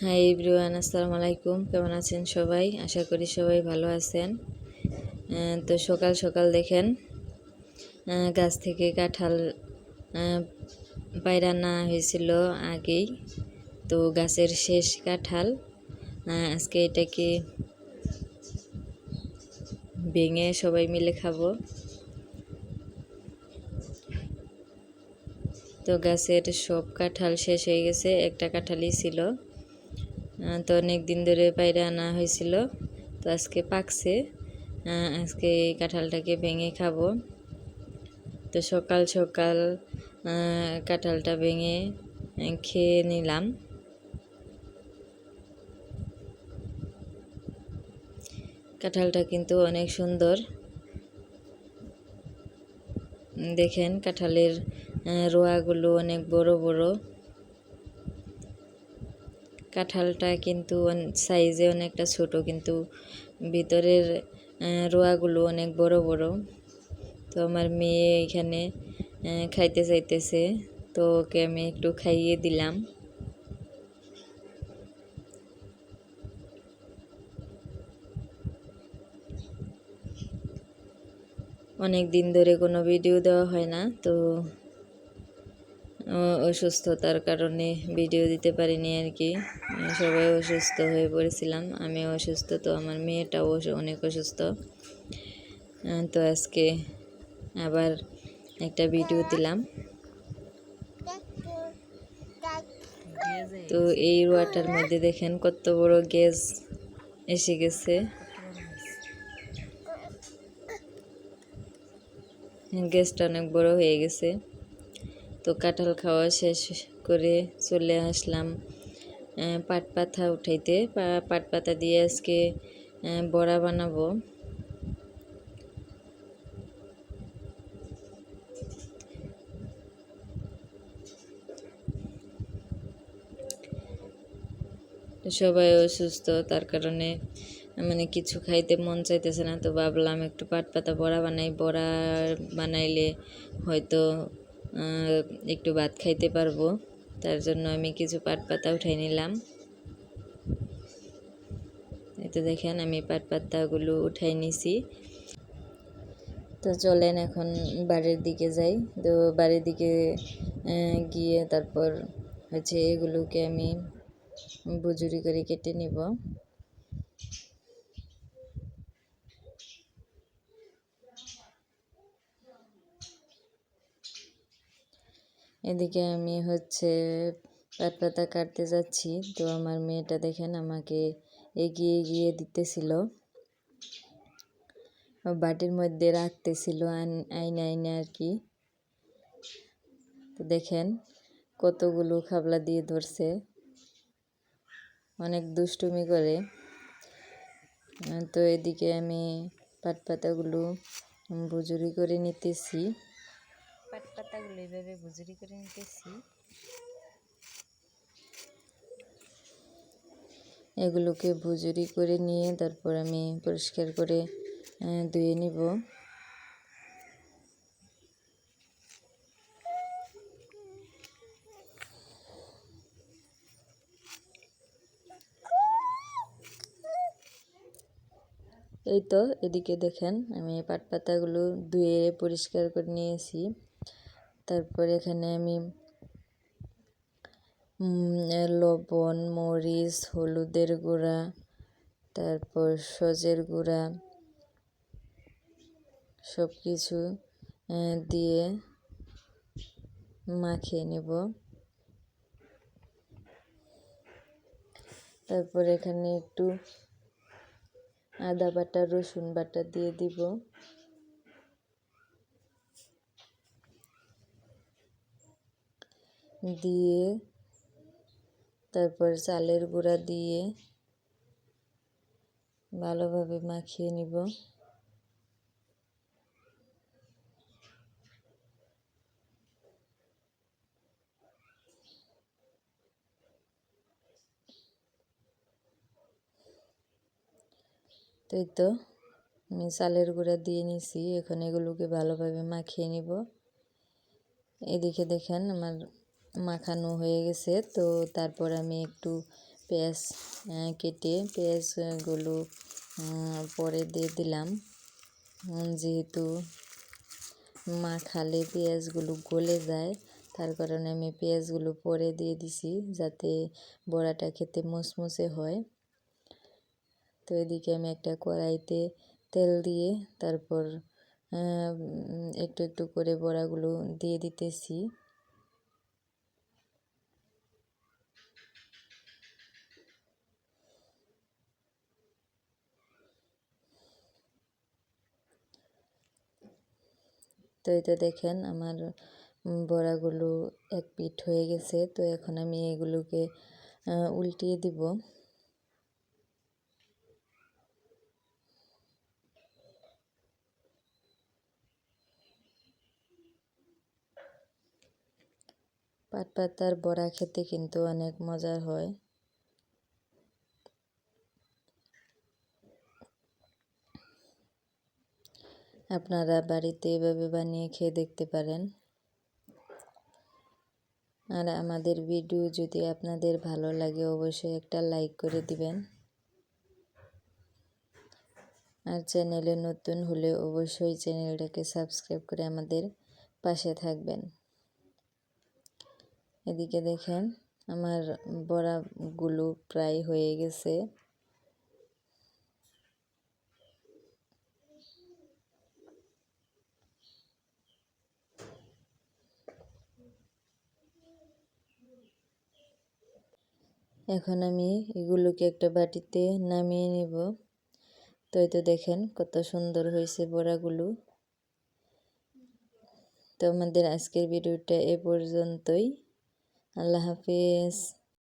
Hi everyone, আসসালামু আলাইকুম। কেমন আছেন সবাই? আশা করি সবাই ভালো আছেন। তো সকাল সকাল দেখেন গাছ থেকে কাঁঠাল পায়রা না হয়েছিল আগেই। তো গাছের শেষ কাঁঠাল আজকে এটাকে ভেঙে সবাই মিলে খাবো। তো গাছের সব কাঁঠাল শেষ হয়ে গেছে, একটা কাঁঠালই ছিল। তো অনেক দিন ধরে পায়রা আনা হয়েছিল, তো আজকে পাকছে। আজকে এই কাঁঠালটাকে ভেঙে খাবো। তো সকাল সকাল কাঁঠালটা ভেঙে খেয়ে নিলাম। কাঁঠালটা কিন্তু অনেক সুন্দর, দেখেন কাঁঠালের রোয়াগুলো অনেক বড় বড়। কাঁঠালটা কিন্তু সাইজে অনেকটা ছোট, কিন্তু ভিতরের রোয়াগুলো অনেক বড় বড়। তো আমার মেয়ে এখানে খাইতে চাইতেছে, তো ওকে আমি একটু খাইয়ে দিলাম। অনেক দিন ধরে কোনো ভিডিও দেওয়া হয় না, তো অসুস্থতার কারণে ভিডিও দিতে পারিনি আর কি। সবাই অসুস্থ হয়ে পড়েছিলাম, আমিও অসুস্থ, তো আমার মেয়েটাও অনেক অসুস্থ। তো আজকে আবার একটা ভিডিও দিলাম। তো এই রোয়াটার মধ্যে দেখেন কত বড় গ্যাস এসে গেছে। গ্যাসটা অনেক বড় হয়ে গেছে। তো কাঁঠাল খাওয়া শেষ করে চলে আসলাম পাট পাতা উঠাইতে। পাট পাতা দিয়ে আজকে বড়া বানাবো। সবাই অসুস্থ, তার কারণে মানে কিছু খাইতে মন চাইতেছে না, তো ভাবলাম একটু পাট পাতা বড়া বানাই। বড়া বানাইলে হয়তো একটু ভাত খাইতে পারবো, তার জন্য আমি কিছু পাট পাতা উঠাই নিলাম। এই তো দেখেন আমি পাট পাতাগুলো উঠাই নিছি। তো চলেন এখন বাড়ির দিকে যাই। তো বাড়ির দিকে গিয়ে তারপর হচ্ছে এগুলোকে আমি বুজুরি করে কেটে নিব। এদিকে আমি হচ্ছে পাট পাতা কাটতে যাচ্ছি, তো আমার মেয়েটা দেখেন আমাকে এগিয়ে এগিয়ে দিতেছিল, বাটির মধ্যে রাখতেছিল আইনে আইনে আর কি। তো দেখেন কতগুলো খাবলা দিয়ে ধরছে, অনেক দুষ্টুমি করে। তো এদিকে আমি পাট পাতাগুলো বুজুরি করে নিতেছি। পাট পাতাগুলো এইভাবে বুজুরি করে নিতেছি। এগুলোকে বুজুরি করে নিয়ে তারপর আমি পরিষ্কার করে ধুয়ে নিব। এই তো এদিকে দেখেন আমি পাট পাতাগুলো ধুয়ে পরিষ্কার করে নিয়েছি। তারপর এখানে আমি লবণ, মরিচ, হলুদের গুঁড়া, তারপর সজের গুঁড়া সব কিছু দিয়ে মাখিয়ে নেব। তারপর এখানে একটু আদা বাটা, রসুন বাটা দিয়ে দিব। দিয়ে তারপর চালের গুঁড়া দিয়ে ভালোভাবে মাখিয়ে নিব। তো এই তো আমি চালের গুঁড়া দিয়ে নিছি, এখন এগুলোকে ভালোভাবে মাখিয়ে নিব। এদিকে দেখেন আমার মাখানো হয়ে গেছে। তো তারপর আমি একটু পেঁয়াজ কেটে পেঁয়াজগুলো পরে দিয়ে দিলাম, যেহেতু মাখালে পেঁয়াজগুলো গলে যায়, তার কারণে আমি পেঁয়াজগুলো পরে দিয়ে দিছি যাতে বড়াটা খেতে মুসমুসে হয়। তো এদিকে আমি একটা কড়াইতে তেল দিয়ে তারপর একটু একটু করে বড়াগুলো দিয়ে দিতেছি। তো এই তো দেখেন আমার বড়াগুলো এক পিঠ হয়ে গেছে। তো এখন আমি এগুলোকে উল্টিয়ে দিব। পাট পাতার বড়া খেতে কিন্তু অনেক মজার হয়। আপনারা বাড়িতে এভাবে বানিয়ে খেয়ে দেখতে পারেন। আর আমাদের ভিডিও যদি আপনাদের ভালো লাগে অবশ্যই একটা লাইক করে দিবেন। আর চ্যানেলে নতুন হলে অবশ্যই চ্যানেলটাকে সাবস্ক্রাইব করে আমাদের পাশে থাকবেন। এদিকে দেখেন আমার বড়াগুলো প্রায় হয়ে গেছে। এখন আমি এগুলোকে একটা বাটিতে নামিয়ে নিব। তো এই তো দেখেন কত সুন্দর হয়েছে বড়াগুলো। তো আমাদের আজকের ভিডিওটা এ পর্যন্তই। আল্লাহ হাফেজ।